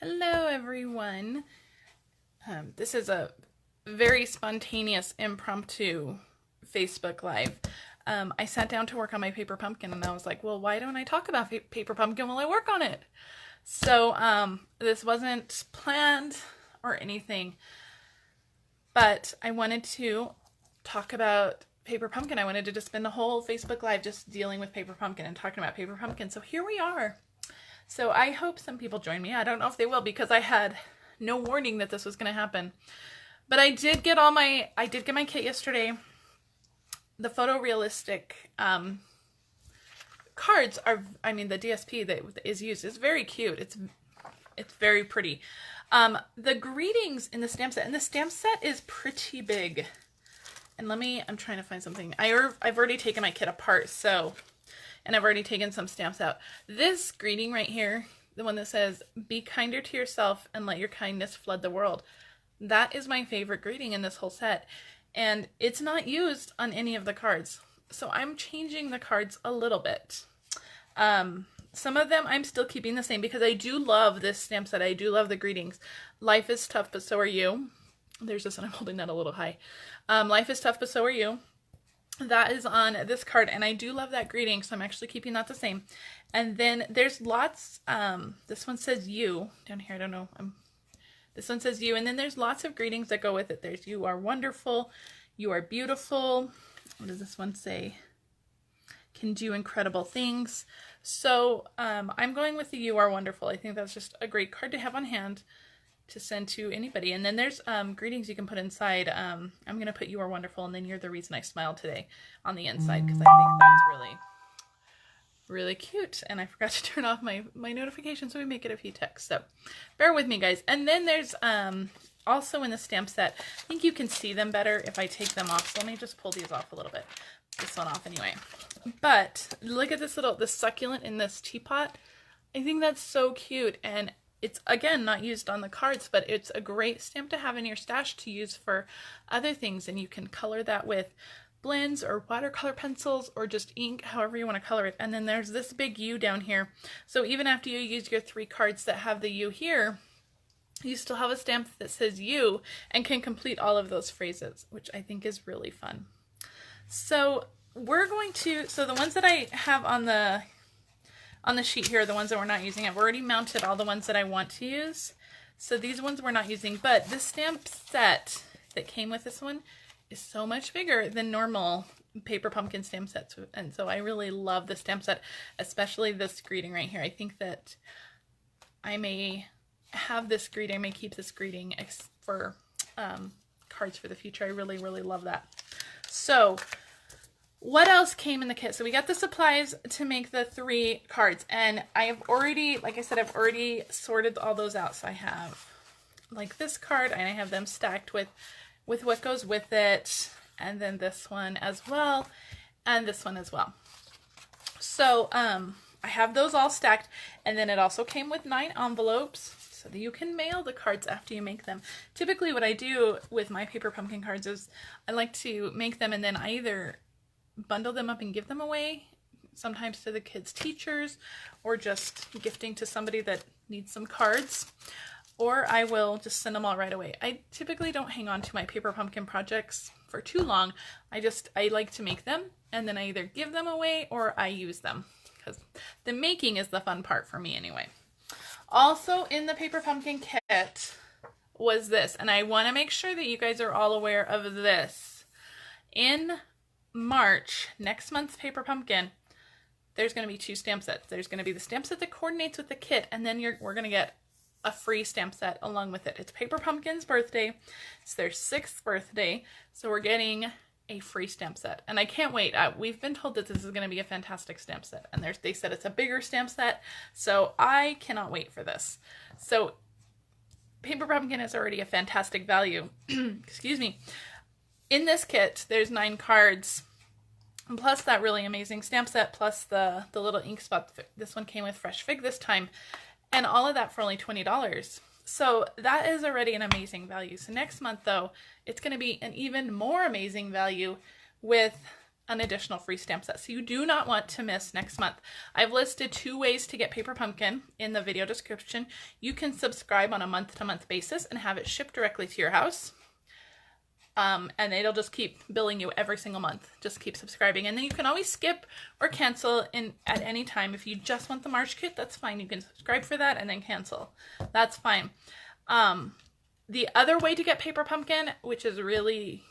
Hello, everyone. This is a very spontaneous, impromptu Facebook Live. I sat down to work on my paper pumpkin and I was like, well, why don't I talk about paper pumpkin while I work on it? So this wasn't planned or anything, but I wanted to talk about paper pumpkin. I wanted to just spend the whole Facebook Live just dealing with paper pumpkin and talking about paper pumpkin. So here we are. So I hope some people join me. I don't know if they will because I had no warning that this was going to happen. But I did get my kit yesterday. The photorealistic cards are, the DSP that is used is very cute. It's very pretty. The greetings in the stamp set, and the stamp set is pretty big. And I'm trying to find something. I've already taken my kit apart, and I've already taken some stamps out. This greeting right here, the one that says, be kinder to yourself and let your kindness flood the world. That is my favorite greeting in this whole set. And it's not used on any of the cards. So I'm changing the cards a little bit. Some of them I'm still keeping the same because I do love this stamp set. I do love the greetings. Life is tough, but so are you. There's this one, I'm holding that a little high. Life is tough, but so are you. That is on this card, and I do love that greeting, so I'm actually keeping that the same. And then there's lots, this one says you, down here, I don't know, this one says you, and then there's lots of greetings that go with it. There's you are wonderful, you are beautiful, what does this one say? Can do incredible things. So I'm going with the you are wonderful. I think that's just a great card to have on hand to send to anybody. And then there's greetings you can put inside. I'm going to put you are wonderful, and then you're the reason I smiled today on the inside, because I think that's really, really cute. And I forgot to turn off my notifications, so we may get a few texts. So bear with me, guys. And then there's also in the stamp set, I think you can see them better if I take them off. So let me just pull these off a little bit. This one off anyway. But look at this the succulent in this teapot. I think that's so cute. And it's, again, not used on the cards, but it's a great stamp to have in your stash to use for other things. And you can color that with blends or watercolor pencils or just ink, however you want to color it. And then there's this big U down here. So even after you use your 3 cards that have the U here, you still have a stamp that says you and can complete all of those phrases, which I think is really fun. So the ones that I have on the sheet here, the ones that we're not using, I've already mounted all the ones that I want to use. So these ones we're not using, but this stamp set that came with this one is so much bigger than normal paper pumpkin stamp sets. And so I really love the stamp set, especially this greeting right here. I think that I may have this greeting, I may keep this greeting for cards for the future. I really, really love that. So what else came in the kit? So we got the supplies to make the 3 cards, and I have already, like I said, I've already sorted all those out. So I have like this card, and I have them stacked with what goes with it, and then this one as well, and this one as well. So I have those all stacked, and then it also came with 9 envelopes so that you can mail the cards after you make them. Typically what I do with my paper pumpkin cards is I like to make them, and then I either bundle them up and give them away, sometimes to the kids' teachers, or just gifting to somebody that needs some cards, or I will just send them all right away. I typically don't hang on to my paper pumpkin projects for too long. I like to make them, and then I either give them away or I use them, because the making is the fun part for me anyway. Also in the paper pumpkin kit was this, and I want to make sure that you guys are all aware of this. In March, next month's paper pumpkin, there's going to be 2 stamp sets. There's going to be the stamp set that coordinates with the kit, and then we're going to get a free stamp set along with it. It's Paper Pumpkin's birthday. It's their 6th birthday, so we're getting a free stamp set, and I can't wait. We've been told that this is going to be a fantastic stamp set, and they said it's a bigger stamp set, so I cannot wait for this. So Paper Pumpkin is already a fantastic value. Excuse me. In this kit, there's 9 cards, plus that really amazing stamp set, plus the little ink spot. This one came with Fresh Fig this time, and all of that for only $20. So that is already an amazing value. So next month, though, it's going to be an even more amazing value with an additional free stamp set. So you do not want to miss next month. I've listed 2 ways to get Paper Pumpkin in the video description. You can subscribe on a month-to-month basis and have it shipped directly to your house. And it'll just keep billing you every single month. Just keep subscribing. And then you can always skip or cancel at any time. If you just want the March kit, that's fine. You can subscribe for that and then cancel. That's fine. The other way to get Paper Pumpkin, which is really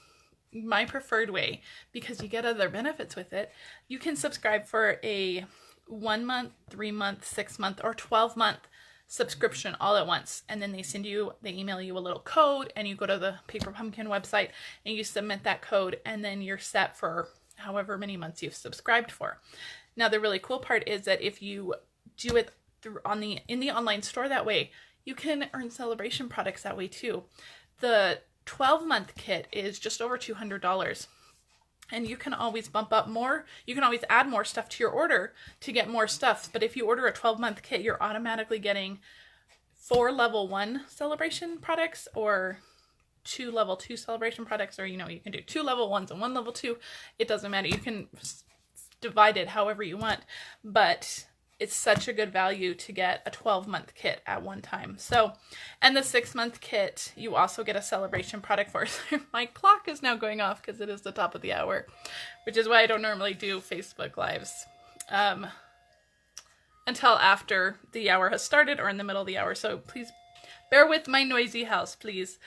my preferred way because you get other benefits with it, you can subscribe for a 1 month, 3 month, 6 month, or 12-month subscription all at once. And then they email you a little code, and you go to the Paper Pumpkin website and you submit that code, and then you're set for however many months you've subscribed for. Now, the really cool part is that if you do it in the online store that way, you can earn celebration products that way too. The 12-month kit is just over $200. And you can always bump up more. You can always add more stuff to your order to get more stuff. But if you order a 12-month kit, you're automatically getting 4 level 1 celebration products or 2 level 2 celebration products. Or, you can do 2 level 1s and 1 level 2. It doesn't matter. You can divide it however you want. But it's such a good value to get a 12-month kit at one time. So, and the 6-month kit, you also get a celebration product for. My clock is now going off because it is the top of the hour, which is why I don't normally do Facebook Lives until after the hour has started or in the middle of the hour. So please bear with my noisy house, please.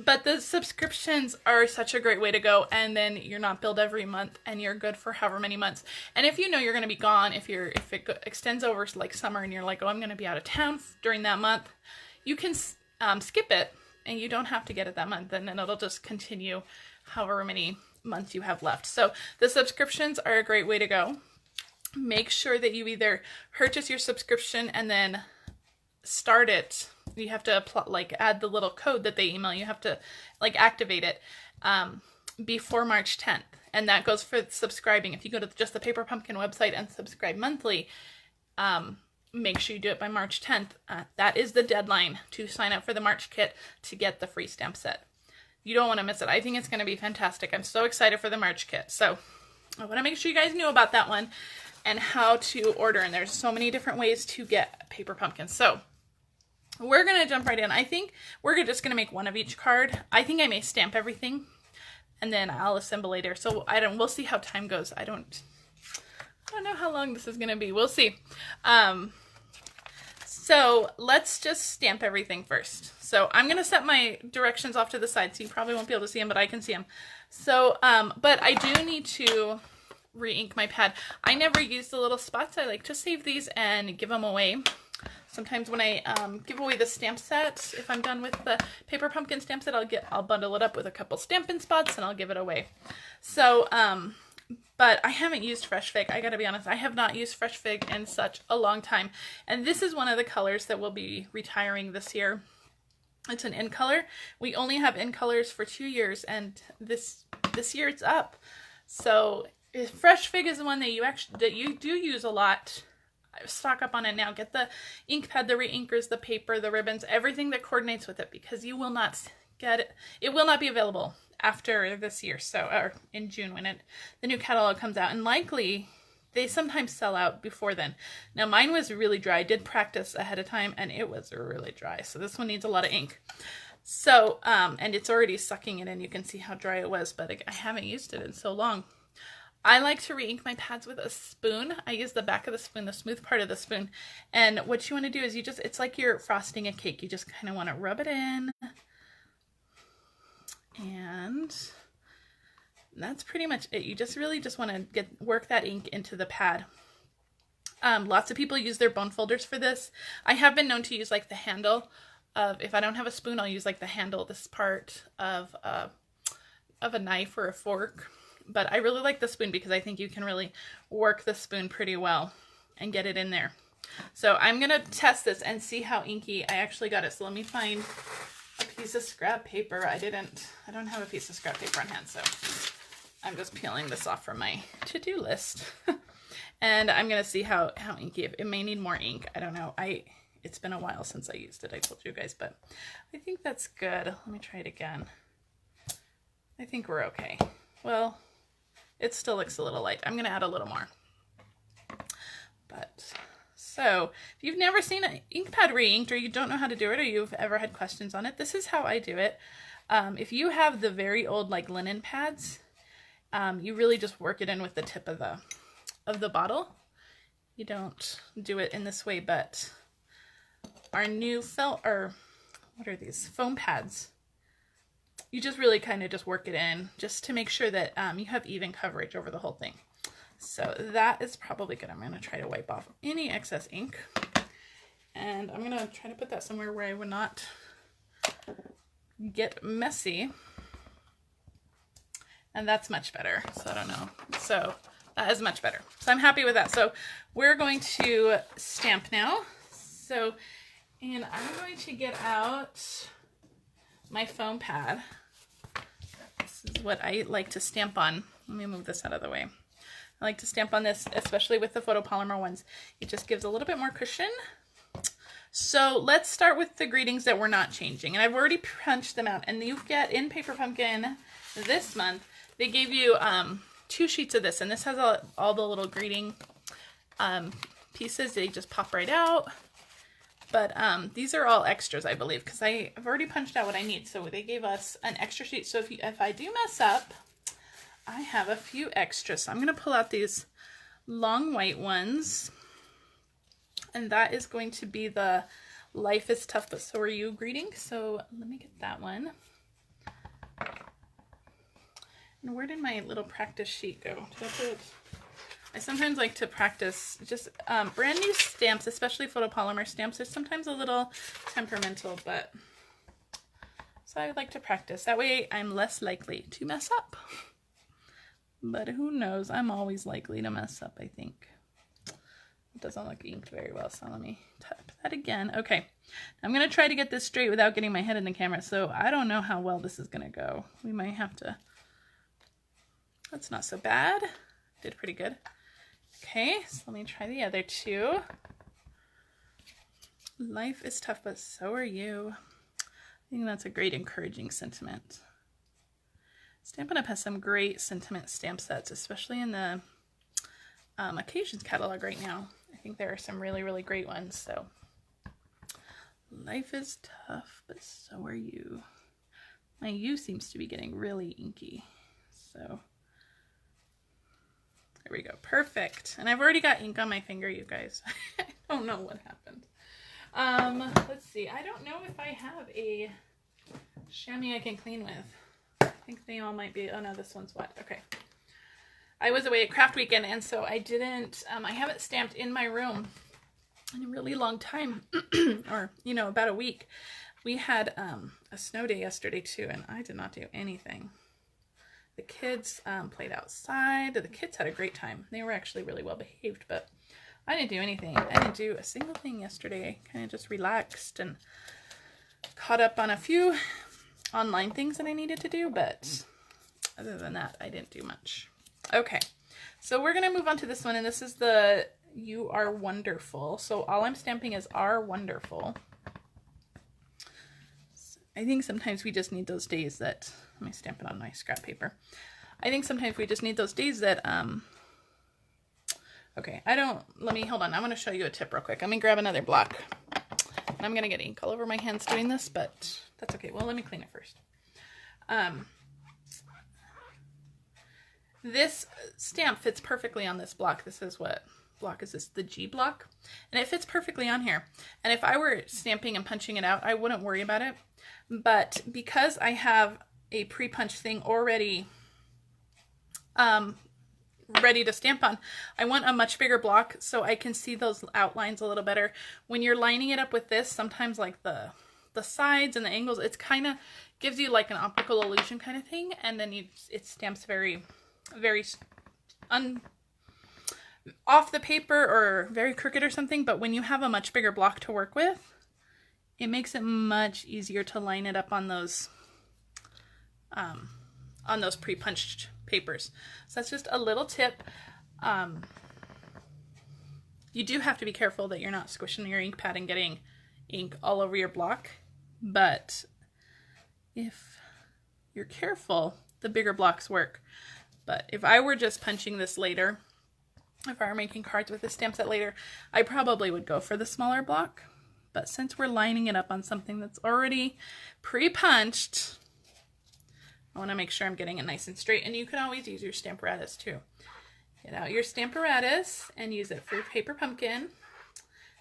But the subscriptions are such a great way to go, and then you're not billed every month, and you're good for however many months. And if you know you're going to be gone, if it extends over like summer, and you're like, oh, I'm going to be out of town during that month, you can skip it, and you don't have to get it that month, and then it'll just continue however many months you have left. So the subscriptions are a great way to go. Make sure that you either purchase your subscription and then start it. You have to add the little code that they email. You have to activate it before March 10th. And that goes for subscribing. If you go to just the Paper Pumpkin website and subscribe monthly, make sure you do it by March 10th. That is the deadline to sign up for the March kit to get the free stamp set. You don't want to miss it. I think it's going to be fantastic. I'm so excited for the March kit. So I want to make sure you guys knew about that one and how to order. And there's so many different ways to get Paper Pumpkin. So we're going to jump right in. I think we're just going to make one of each card. I think I may stamp everything and then I'll assemble later. So we'll see how time goes. I don't know how long this is going to be. We'll see. So let's just stamp everything first. So I'm going to set my directions off to the side, so you probably won't be able to see them, but I can see them. So, but I do need to re-ink my pad. I never use the little spots. I like to save these and give them away. Sometimes when I give away the stamp set, if I'm done with the Paper Pumpkin stamp set, I'll bundle it up with a couple Stampin' Spots and I'll give it away. So, but I haven't used Fresh Fig. I gotta be honest, I have not used Fresh Fig in such a long time. And this is one of the colors that we'll be retiring this year. It's an in color. We only have in colors for 2 years, and this year it's up. So Fresh Fig is the one that you do use a lot. Stock up on it now. Get the ink pad, the re-inkers, the paper, the ribbons, everything that coordinates with it, because you will not get it. It will not be available after this year, or in June when the new catalog comes out, and likely they sometimes sell out before then. Now mine was really dry. I did practice ahead of time and it was really dry, so this one needs a lot of ink. So and it's already sucking it in. You can see how dry it was, but I haven't used it in so long. I like to re-ink my pads with a spoon. I use the back of the spoon, the smooth part of the spoon. And what you want to do is it's like you're frosting a cake. You just kind of want to rub it in. And that's pretty much it. You just really just want to work that ink into the pad. Lots of people use their bone folders for this. I have been known to use like the handle of, if I don't have a spoon, I'll use like the handle, this part of a knife or a fork. But I really like the spoon because I think you can really work the spoon pretty well and get it in there. So I'm going to test this and see how inky I actually got it. So let me find a piece of scrap paper. I don't have a piece of scrap paper on hand, so I'm just peeling this off from my to-do list. And I'm going to see how inky, it may need more ink. I don't know. It's been a while since I used it, I told you guys, but I think that's good. Let me try it again. I think we're okay. Well, it still looks a little light. I'm going to add a little more. But so if you've never seen an ink pad re-inked, or you don't know how to do it, or you've ever had questions on it, this is how I do it. If you have the very old like linen pads, you really just work it in with the tip of the bottle. You don't do it in this way, but our new felt, or what are these, foam pads, you just really kind of just work it in just to make sure that you have even coverage over the whole thing. So that is probably good. I'm going to try to wipe off any excess ink, and I'm going to try to put that somewhere where I would not get messy. And that's much better. So I don't know. So that is much better. So I'm happy with that. So we're going to stamp now. So, and I'm going to get out my foam pad. This is what I like to stamp on. Let me move this out of the way. I like to stamp on this, especially with the photopolymer ones. It just gives a little bit more cushion. So let's start with the greetings that we're not changing. And I've already punched them out. And you get in Paper Pumpkin this month, they gave you 2 sheets of this. And this has all the little greeting pieces. They just pop right out. But these are all extras, I believe, because I've already punched out what I need. So they gave us an extra sheet. So if I do mess up, I have a few extras. So I'm going to pull out these long white ones. And that is going to be the Life is Tough, but So Are You greeting. So let me get that one. And where did my little practice sheet go? Did I put it? I sometimes like to practice just brand new stamps, especially photopolymer stamps. They're sometimes a little temperamental, but so I like to practice. That way I'm less likely to mess up. But who knows? I'm always likely to mess up, I think. It doesn't look inked very well, so let me type that again. Okay, I'm going to try to get this straight without getting my head in the camera, so I don't know how well this is going to go. We might have to... That's not so bad. Did pretty good. Okay, so let me try the other 2. Life is tough, but so are you. I think that's a great encouraging sentiment. Stampin' Up! Has some great sentiment stamp sets, especially in the Occasions catalog right now. I think there are some really, really great ones. So, life is tough, but so are you. My U seems to be getting really inky. So, there we go. Perfect. And I've already got ink on my finger, you guys. I don't know what happened. Let's see. I don't know if I have a chamois I can clean with. I think they all might be. Oh no, this one's wet. Okay. I was away at craft weekend, and so I didn't, I haven't stamped in my room in a really long time, or, you know, about a week. We had a snow day yesterday too, and I did not do anything. The kids played outside. The kids had a great time. They were actually really well behaved, but I didn't do anything. I didn't do a single thing yesterday. Kind of just relaxed and caught up on a few online things that I needed to do, but other than that, I didn't do much. Okay, so we're going to move on to this one, and this is the You Are Wonderful. So all I'm stamping is Are Wonderful. I think sometimes we just need those days that, let me stamp it on my scrap paper. I think sometimes we just need those days that, okay, hold on, I'm going to show you a tip real quick. Let me grab another block. And I'm going to get ink all over my hands doing this, but that's okay. Well, let me clean it first. This stamp fits perfectly on this block. This is what block is this? The G block. And it fits perfectly on here. And if I were stamping and punching it out, I wouldn't worry about it. But because I have a pre-punch thing already ready to stamp on, I want a much bigger block so I can see those outlines a little better. When you're lining it up with this, sometimes like the sides and the angles, it's kind of gives you like an optical illusion kind of thing. And then it stamps very off the paper or very crooked or something. But when you have a much bigger block to work with, it makes it much easier to line it up on those pre-punched papers. So that's just a little tip. You do have to be careful that you're not squishing your ink pad and getting ink all over your block. But if you're careful, the bigger blocks work. But if I were just punching this later, if I were making cards with the stamp set later, I probably would go for the smaller block. But since we're lining it up on something that's already pre-punched, I want to make sure I'm getting it nice and straight. And you can always use your Stamparatus too. Get out your Stamparatus and use it for your paper pumpkin.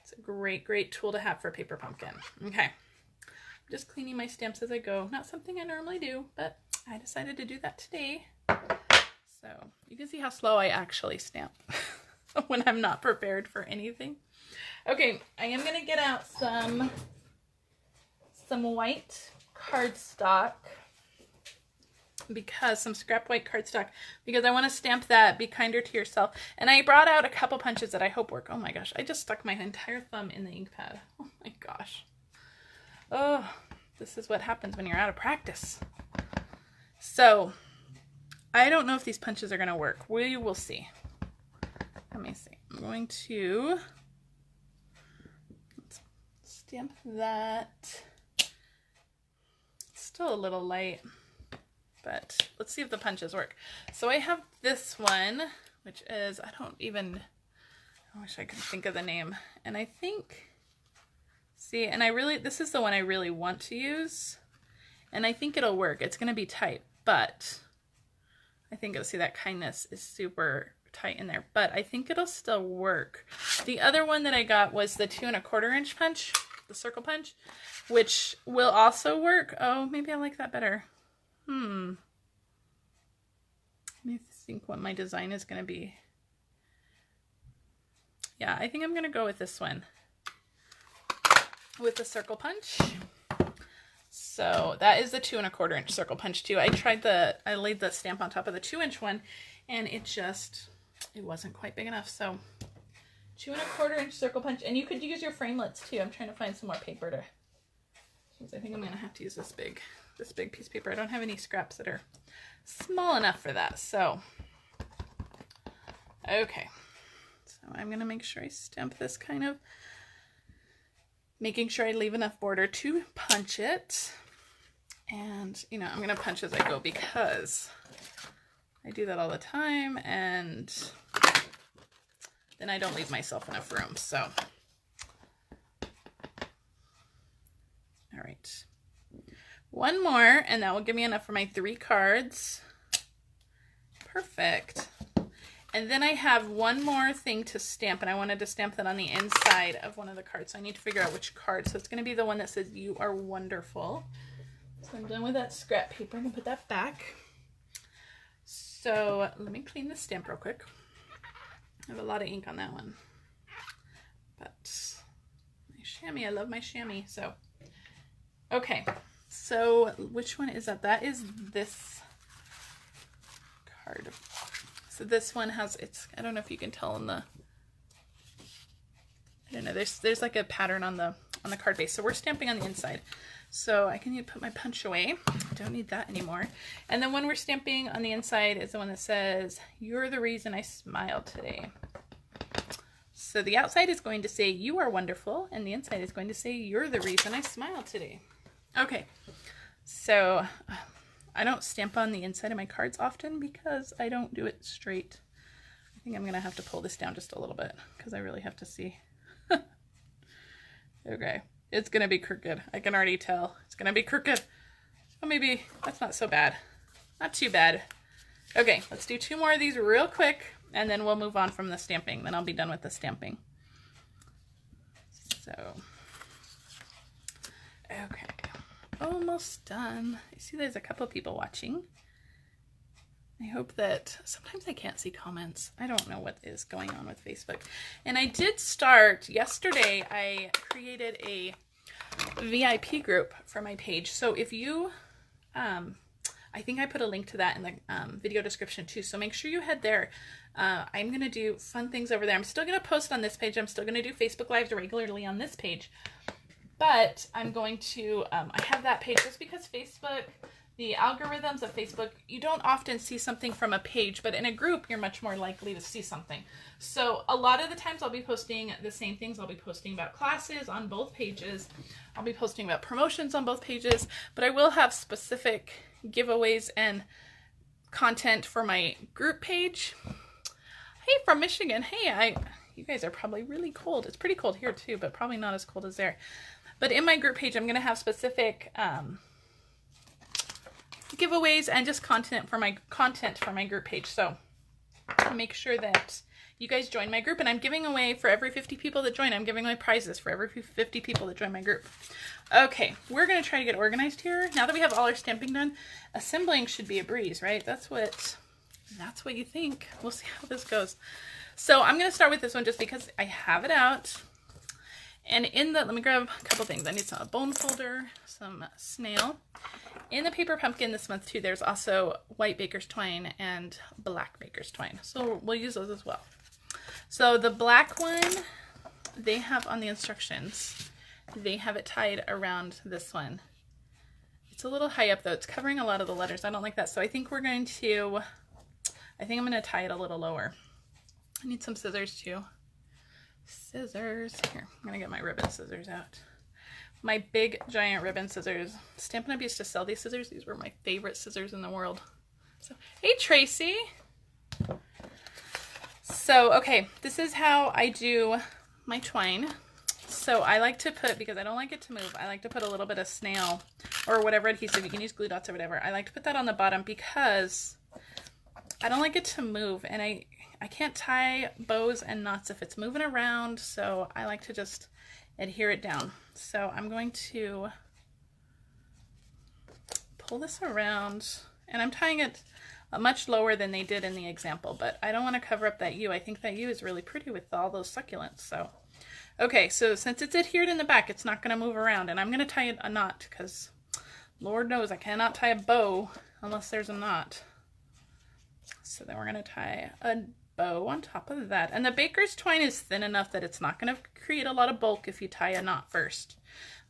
It's a great, great tool to have for paper pumpkin. Okay, I'm just cleaning my stamps as I go. Not something I normally do, but I decided to do that today. So you can see how slow I actually stamp when I'm not prepared for anything. Okay, I am going to get out some white cardstock, because some scrap white cardstock, because I want to stamp that Be Kinder to Yourself. And I brought out a couple punches that I hope work. Oh my gosh, I just stuck my entire thumb in the ink pad. Oh my gosh. Oh, this is what happens when you're out of practice. So I don't know if these punches are going to work. We will see. Let me see. I'm going to stamp that. It's still a little light, but let's see if the punches work. So I have this one, which is, I wish I could think of the name. And I think, see, and this is the one I really want to use. And I think it'll work. It's going to be tight, but I think it'll see that kindness is super tight in there, but I think it'll still work. The other one that I got was the 2 1/4 inch punch, the circle punch, which will also work. Oh, maybe I like that better. Let me think what my design is going to be. Yeah, I think I'm going to go with this one, with the circle punch. So that is the 2 1/4 inch circle punch too. I laid the stamp on top of the 2 inch one, and it wasn't quite big enough. So 2 1/4 inch circle punch, and you could use your framelits too. I'm trying to find some more paper to, because I think I'm gonna have to use this big piece of paper. I don't have any scraps that are small enough for that. So, okay. So I'm gonna make sure I stamp this kind of, making sure I leave enough border to punch it. And, you know, I'm going to punch as I go because I do that all the time, and then I don't leave myself enough room. So, all right. One more, and that will give me enough for my 3 cards. Perfect. And then I have one more thing to stamp, and I wanted to stamp that on the inside of one of the cards. So I need to figure out which card. So it's going to be the one that says, "You are wonderful." So I'm done with that scrap paper. I'm going to put that back. So let me clean the stamp real quick. I have a lot of ink on that one. But my chamois, I love my chamois. So, okay. So which one is that? That is this card. So this one has, I don't know if you can tell on the, I don't know, there's like a pattern on the card base. So we're stamping on the inside. So I can put my punch away. I don't need that anymore. And then when we're stamping on the inside is the one that says, "You're the reason I smiled today." So the outside is going to say, "You are wonderful," and the inside is going to say, "You're the reason I smiled today." Okay. So I don't stamp on the inside of my cards often because I don't do it straight. I think I'm going to have to pull this down just a little bit because I really have to see. Okay. It's going to be crooked. I can already tell. It's going to be crooked. Oh, maybe that's not so bad. Not too bad. Okay, let's do 2 more of these real quick, and then we'll move on from the stamping. Then I'll be done with the stamping. So, okay. Almost done. I see there's a couple people watching. I hope that, sometimes I can't see comments. I don't know what is going on with Facebook. And I did start, yesterday I created a VIP group for my page. So if you, I think I put a link to that in the video description too. So make sure you head there. I'm going to do fun things over there. I'm still going to post on this page. I'm still going to do Facebook Lives regularly on this page. But I'm going to, I have that page just because Facebook, the algorithms of Facebook, you don't often see something from a page, but in a group, you're much more likely to see something. So a lot of the times I'll be posting the same things. I'll be posting about classes on both pages. I'll be posting about promotions on both pages, but I will have specific giveaways and content for my group page. Hey, from Michigan. Hey, you guys are probably really cold. It's pretty cold here too, but probably not as cold as there. But in my group page, I'm going to have specific giveaways and just content for my group page. So make sure that you guys join my group, and I'm giving away, for every 50 people that join, I'm giving away prizes for every 50 people that join my group. Okay, we're going to try to get organized here. Now that we have all our stamping done, assembling should be a breeze, right? That's what you think. We'll see how this goes. So I'm going to start with this one just because I have it out. And let me grab a couple things. I need some bone folder, some snail. In the paper pumpkin this month too, there's also white baker's twine and black baker's twine. So we'll use those as well. So the black one, they have on the instructions, they have it tied around this one. It's a little high up though. It's covering a lot of the letters. I don't like that. So I think I'm going to tie it a little lower. I need some scissors too. Scissors. Here, I'm going to get my ribbon scissors out. My big giant ribbon scissors. Stampin' Up! Used to sell these scissors. These were my favorite scissors in the world. So, hey Tracy. So, okay, this is how I do my twine. So I like to put, because I don't like it to move, I like to put a little bit of snail or whatever adhesive. You can use glue dots or whatever. I like to put that on the bottom because I don't like it to move, and I can't tie bows and knots if it's moving around, so I like to just adhere it down. So I'm going to pull this around, and I'm tying it much lower than they did in the example, but I don't want to cover up that U. I think that U is really pretty with all those succulents. So, okay, so since it's adhered in the back, it's not going to move around, and I'm going to tie a knot because Lord knows I cannot tie a bow unless there's a knot. So then we're going to tie a bow on top of that. And the baker's twine is thin enough that it's not going to create a lot of bulk if you tie a knot first.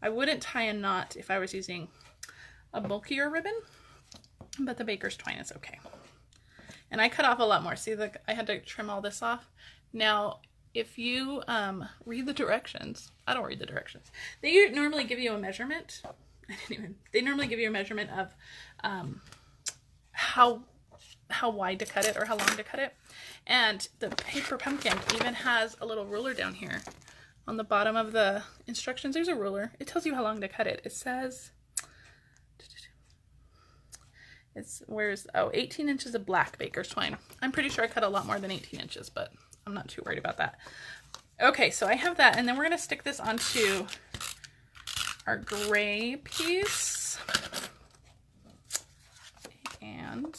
I wouldn't tie a knot if I was using a bulkier ribbon, but the baker's twine is okay. And I cut off a lot more. See, I had to trim all this off. Now, if you read the directions, I don't read the directions. They normally give you a measurement. They normally give you a measurement of how wide to cut it or how long to cut it. And the paper pumpkin even has a little ruler down here on the bottom of the instructions. There's a ruler. It tells you how long to cut it. It says, where's 18 inches of black baker's twine. I'm pretty sure I cut a lot more than 18 inches, but I'm not too worried about that. Okay, so I have that, and then we're going to stick this onto our gray piece. And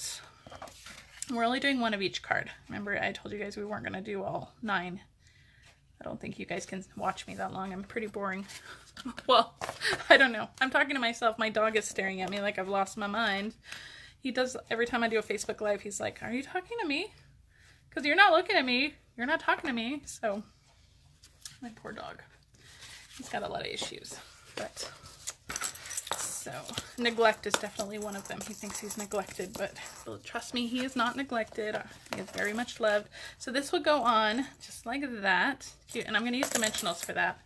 we're only doing one of each card. Remember, I told you guys we weren't going to do all 9. I don't think you guys can watch me that long. I'm pretty boring. Well, I don't know. I'm talking to myself. My dog is staring at me like I've lost my mind. He does, every time I do a Facebook Live, he's like, are you talking to me? Because you're not looking at me. You're not talking to me. So, my poor dog. He's got a lot of issues. But, so, neglect is definitely one of them. He thinks he's neglected, but trust me, he is not neglected. He is very much loved. So this will go on just like that. And I'm going to use dimensionals for that.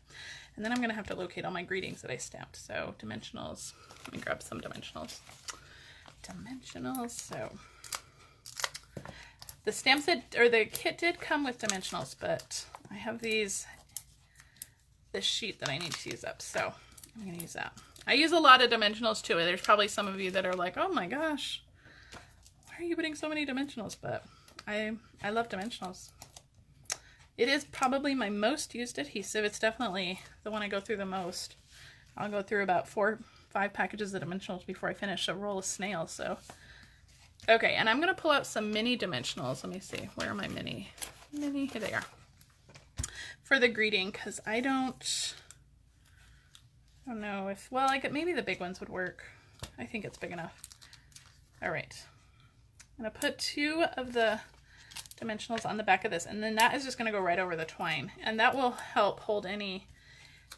And then I'm going to have to locate all my greetings that I stamped. So dimensionals. Let me grab some dimensionals. So the stamps or the kit did come with dimensionals, but I have this sheet that I need to use up. So I'm going to use that. I use a lot of dimensionals too. There's probably some of you that are like, oh my gosh, why are you putting so many dimensionals? But I love dimensionals. It is probably my most used adhesive. It's definitely the one I go through the most. I'll go through about 4 or 5 packages of dimensionals before I finish a roll of snails. So, okay, and I'm going to pull out some mini dimensionals. Let me see. Where are my mini? Here they are. For the greeting, because I don't know if, well, maybe the big ones would work. I think it's big enough. All right. I'm going to put 2 of the dimensionals on the back of this, and then that is just going to go right over the twine, and that will help hold any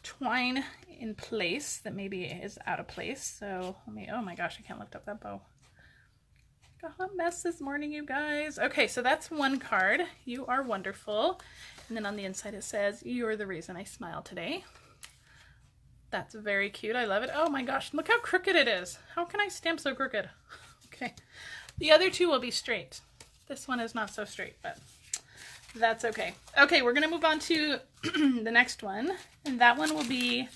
twine in place that maybe is out of place. So let me, oh my gosh, I can't lift up that bow. Got a hot mess this morning, you guys. Okay, so that's one card. You are wonderful. And then on the inside it says, you're the reason I smile today. That's very cute. I love it. Oh my gosh, look how crooked it is. How can I stamp so crooked? Okay. The other two will be straight. This one is not so straight, but that's okay. Okay, we're gonna move on to the next one, and that one will be,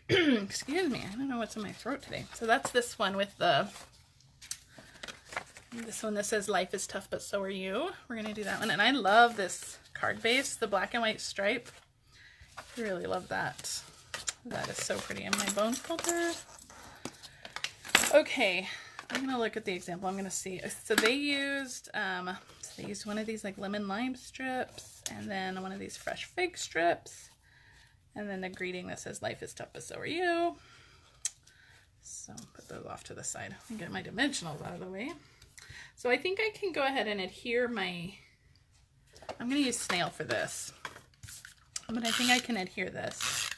excuse me, I don't know what's in my throat today. So that's this one with this one that says life is tough, but so are you. We're gonna do that one, and I love this card base, the black and white stripe. I really love that. That is so pretty. And my bone folder. Okay, I'm gonna look at the example. I'm gonna see. So they used one of these like lemon lime strips, and then one of these fresh fig strips, and then the greeting that says life is tough, but so are you. So put those off to the side and get my dimensionals out of the way. So I think I can go ahead and adhere my, I'm gonna use snail for this, but I think I can adhere this.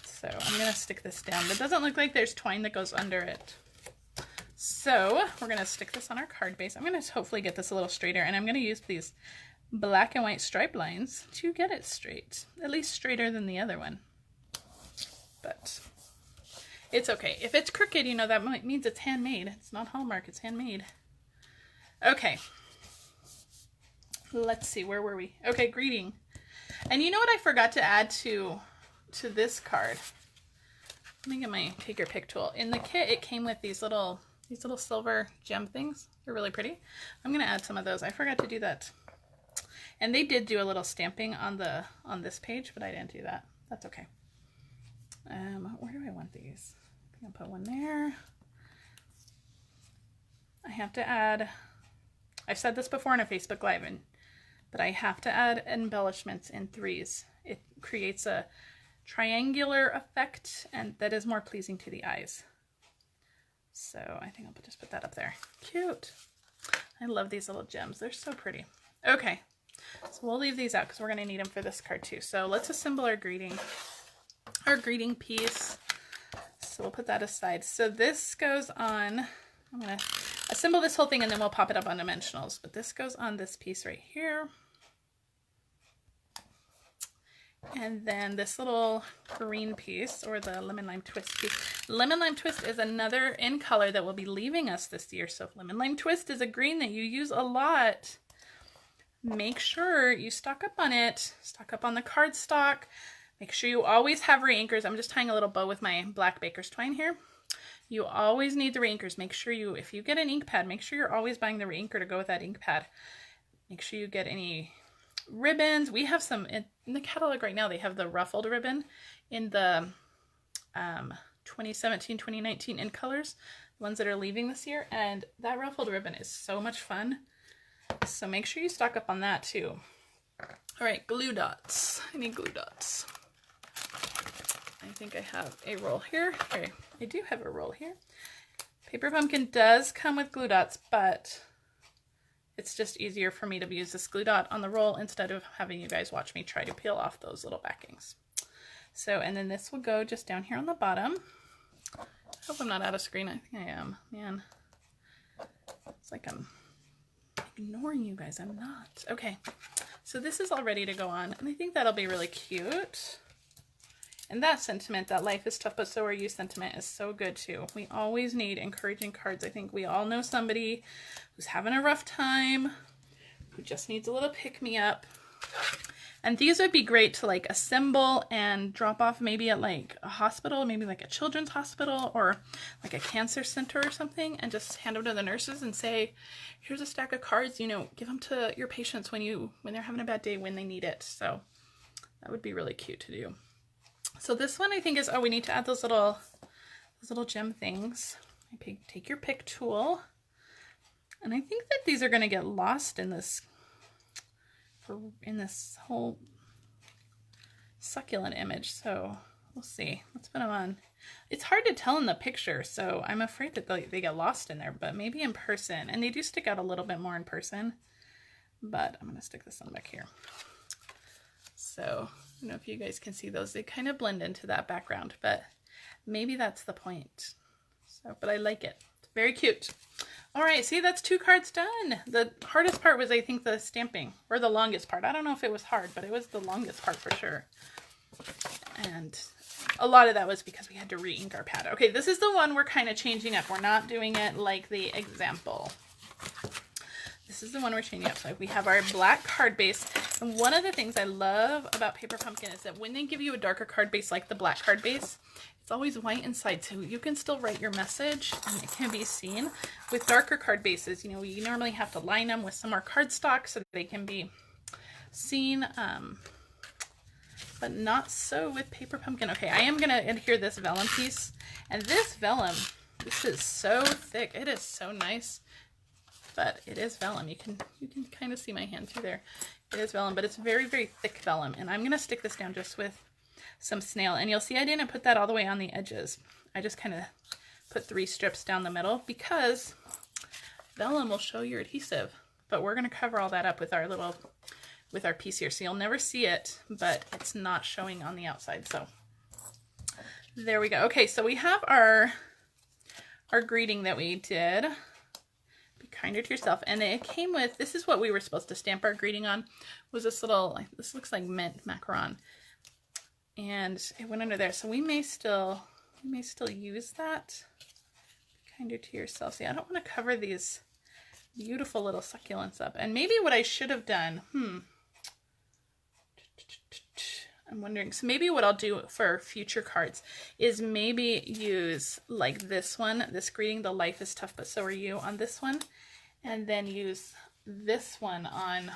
So I'm gonna stick this down. But it doesn't look like there's twine that goes under it. So we're gonna stick this on our card base. I'm gonna hopefully get this a little straighter, and I'm gonna use these black and white stripe lines to get it straight, at least straighter than the other one. But it's okay. If it's crooked, you know, that means it's handmade. It's not Hallmark, it's handmade. Okay. Let's see, where were we? Okay, greeting. And you know what I forgot to add to this card? Let me get my take your pick tool. In the kit, it came with these little silver gem things. They're really pretty. I'm gonna add some of those. I forgot to do that. And they did do a little stamping on this page, but I didn't do that. That's okay. Where do I want these? I'm gonna put one there. I have to add, I've said this before in a Facebook Live, but I have to add embellishments in threes. It creates a triangular effect, and that is more pleasing to the eyes. So I think I'll just put that up there. Cute. I love these little gems. They're so pretty. Okay, so we'll leave these out because we're going to need them for this card too. So let's assemble our greeting piece. So we'll put that aside. So this goes on, I'm going to assemble this whole thing and then we'll pop it up on dimensionals. But this goes on this piece right here. And then this little green piece, or the lemon lime twist piece. Lemon lime twist is another in color that will be leaving us this year. So if lemon lime twist is a green that you use a lot, make sure you stock up on it. Stock up on the cardstock. Make sure you always have re-inkers. I'm just tying a little bow with my black baker's twine here. You always need the re-inkers. Make sure you, if you get an ink pad, make sure you're always buying the re-inker to go with that ink pad. Make sure you get any ribbons. We have some in the catalog right now. They have the ruffled ribbon in the 2017-2019 in colors, the ones that are leaving this year, and that ruffled ribbon is so much fun. So make sure you stock up on that too. All right, glue dots. I need glue dots. I think I have a roll here. Okay, I do have a roll here. Paper Pumpkin does come with glue dots, but it's just easier for me to use this glue dot on the roll instead of having you guys watch me try to peel off those little backings. So, and then this will go just down here on the bottom. I hope I'm not out of screen. I think I am. Man, it's like I'm ignoring you guys. I'm not. Okay, so this is all ready to go on, and I think that'll be really cute. And that sentiment, that life is tough, but so are you sentiment, is so good too. We always need encouraging cards. I think we all know somebody who's having a rough time, who just needs a little pick-me-up. And these would be great to like assemble and drop off maybe at like a hospital, maybe like a children's hospital or like a cancer center or something, and just hand them to the nurses and say, here's a stack of cards, you know, give them to your patients when they're having a bad day, when they need it. So that would be really cute to do. So this one I think is, oh, we need to add those little gem things. Take your pick tool. And I think that these are going to get lost in this whole succulent image. So we'll see. Let's put them on. It's hard to tell in the picture, so I'm afraid that they get lost in there, but maybe in person. And they do stick out a little bit more in person. But I'm going to stick this one back here. So I don't know if you guys can see those. They kind of blend into that background, but maybe that's the point. So, but I like it. It's very cute. All right, see, that's 2 cards done. The hardest part was, I think, the stamping, or the longest part. I don't know if it was hard, but it was the longest part for sure. And a lot of that was because we had to re-ink our pad. Okay, this is the one we're kind of changing up. We're not doing it like the example. This is the one we're changing up. So we have our black card base. And one of the things I love about Paper Pumpkin is that when they give you a darker card base like the black card base, it's always white inside. So you can still write your message and it can be seen. With darker card bases, you know, you normally have to line them with some more cardstock so that they can be seen. But not so with Paper Pumpkin. Okay, I am going to adhere this vellum piece. And this vellum, this is so thick. It is so nice. But it is vellum. You can kind of see my hand through there. It is vellum, but it's very, very thick vellum. And I'm going to stick this down just with some snail. And you'll see I didn't put that all the way on the edges. I just kind of put 3 strips down the middle because vellum will show your adhesive. But we're going to cover all that up with our piece here. So you'll never see it, but it's not showing on the outside. So there we go. Okay, so we have our greeting that we did. Be kinder to yourself. And it came with, this is what we were supposed to stamp our greeting on, was this little, this looks like mint macaron. And it went under there. So we may still use that. Be kinder to yourself. See, I don't want to cover these beautiful little succulents up. And maybe what I should have done, I'm wondering, so maybe what I'll do for future cards is maybe use like this one, this greeting, the life is tough, but so are you, on this one, and then use this one on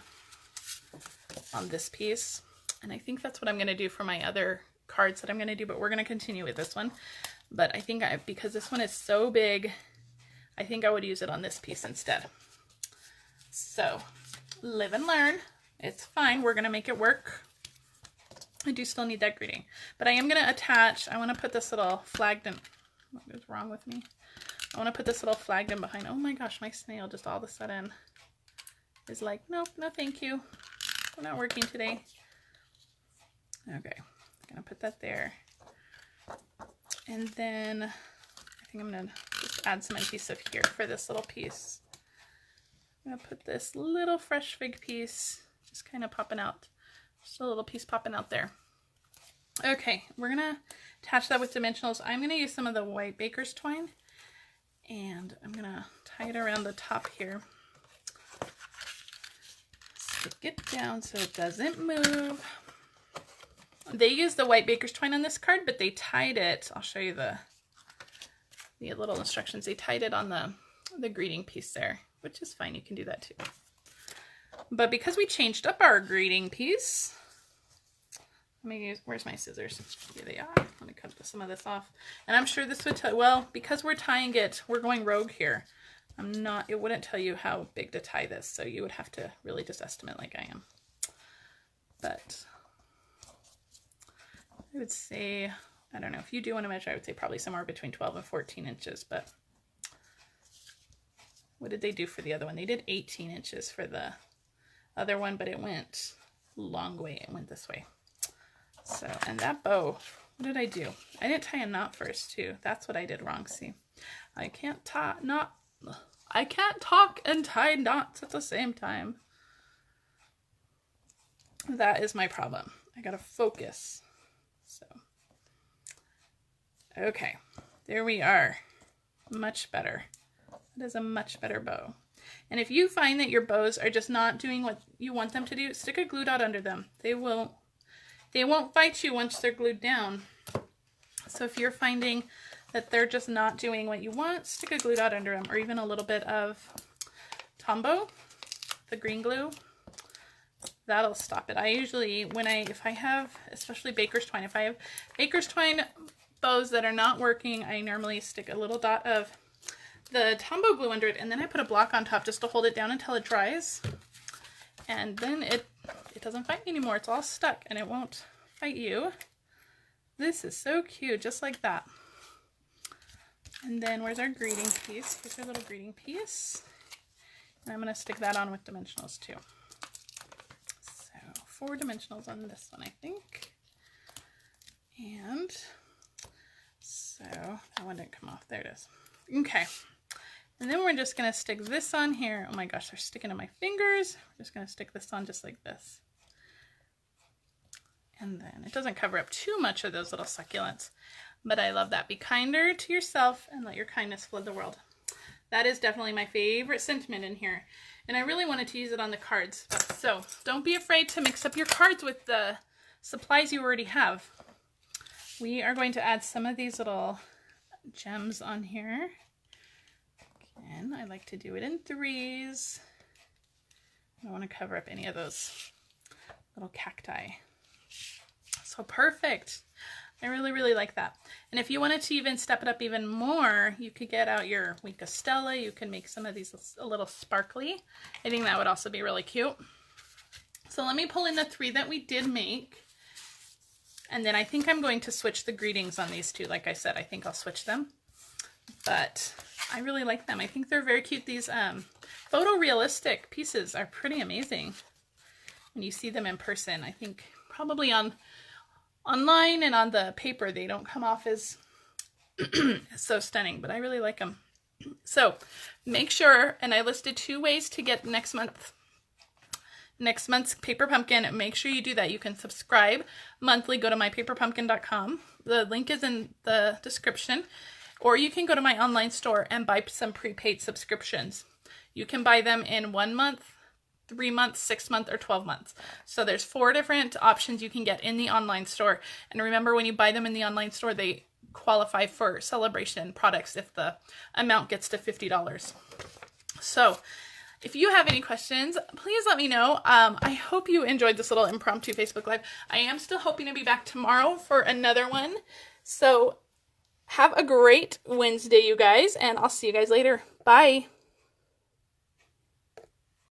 this piece. And I think that's what I'm going to do for my other cards that I'm going to do, but we're going to continue with this one. But I think because this one is so big, I think I would use it on this piece instead. So live and learn. It's fine. We're going to make it work. I do still need that greeting, but I am going to attach, I want to put this little flag in. What is wrong with me? I want to put this little flag in behind. Oh my gosh, my snail just all of a sudden is like, nope, no thank you. We're not working today. Okay, I'm going to put that there. And then I think I'm going to just add some adhesive here for this little piece. I'm going to put this little fresh fig piece just kind of popping out. Just a little piece popping out there. Okay, we're going to attach that with dimensionals. I'm going to use some of the white baker's twine. And I'm going to tie it around the top here. Stick it down so it doesn't move. They used the white baker's twine on this card, but they tied it. I'll show you the little instructions. They tied it on the greeting piece there, which is fine. You can do that too. But because we changed up our greeting piece, let me use, where's my scissors? Here they are. Let me cut some of this off. And I'm sure this would tell, well, because we're tying it, we're going rogue here. It wouldn't tell you how big to tie this, so you would have to really just estimate like I am. But I would say, I don't know, if you do want to measure, I would say probably somewhere between 12 and 14 inches, but what did they do for the other one? They did 18 inches for the other one, but it went a long way. It went this way. So, and that bow, what did I do? I didn't tie a knot first too. That's what I did wrong. See, I can't talk and tie knots at the same time. That is my problem. I gotta focus. So, okay, there we are. Much better. That is a much better bow. And if you find that your bows are just not doing what you want them to do, stick a glue dot under them. They won't fight you once they're glued down. So if you're finding that they're just not doing what you want, stick a glue dot under them, or even a little bit of Tombow, the green glue. That'll stop it. I usually, if I have, especially baker's twine, if I have baker's twine bows that are not working, I normally stick a little dot of the Tombow glue under it, and then I put a block on top just to hold it down until it dries. And then it doesn't fight me anymore. It's all stuck and it won't fight you. This is so cute, just like that. And then where's our greeting piece? Here's our little greeting piece. And I'm going to stick that on with dimensionals too. So 4 dimensionals on this one, I think. And so that one didn't come off. There it is. Okay. And then we're just going to stick this on here. Oh my gosh, they're sticking to my fingers. We're just going to stick this on just like this. And then it doesn't cover up too much of those little succulents. But I love that. Be kinder to yourself and let your kindness flood the world. That is definitely my favorite sentiment in here. And I really wanted to use it on the cards. So don't be afraid to mix up your cards with the supplies you already have. We are going to add some of these little gems on here. Again, I like to do it in threes. I don't want to cover up any of those little cacti. So perfect. I really, really like that. And if you wanted to even step it up even more, you could get out your Wink of Stella. You can make some of these a little sparkly. I think that would also be really cute. So let me pull in the 3 that we did make. And then I think I'm going to switch the greetings on these 2. Like I said, I think I'll switch them. But I really like them. I think they're very cute. These photorealistic pieces are pretty amazing when you see them in person. I think probably online and on the paper they don't come off as so stunning, but I really like them. So make sure, and I listed 2 ways to get next month's Paper Pumpkin. Make sure you do that. You can subscribe monthly. Go to mypaperpumpkin.com. The link is in the description. Or you can go to my online store and buy some prepaid subscriptions. You can buy them in 1 month, 3 months, 6 months, or 12 months. So there's 4 different options you can get in the online store. And remember, when you buy them in the online store, they qualify for celebration products if the amount gets to $50. So if you have any questions, please let me know. I hope you enjoyed this little impromptu Facebook Live. I am still hoping to be back tomorrow for another one. So have a great Wednesday, you guys, and I'll see you guys later. Bye.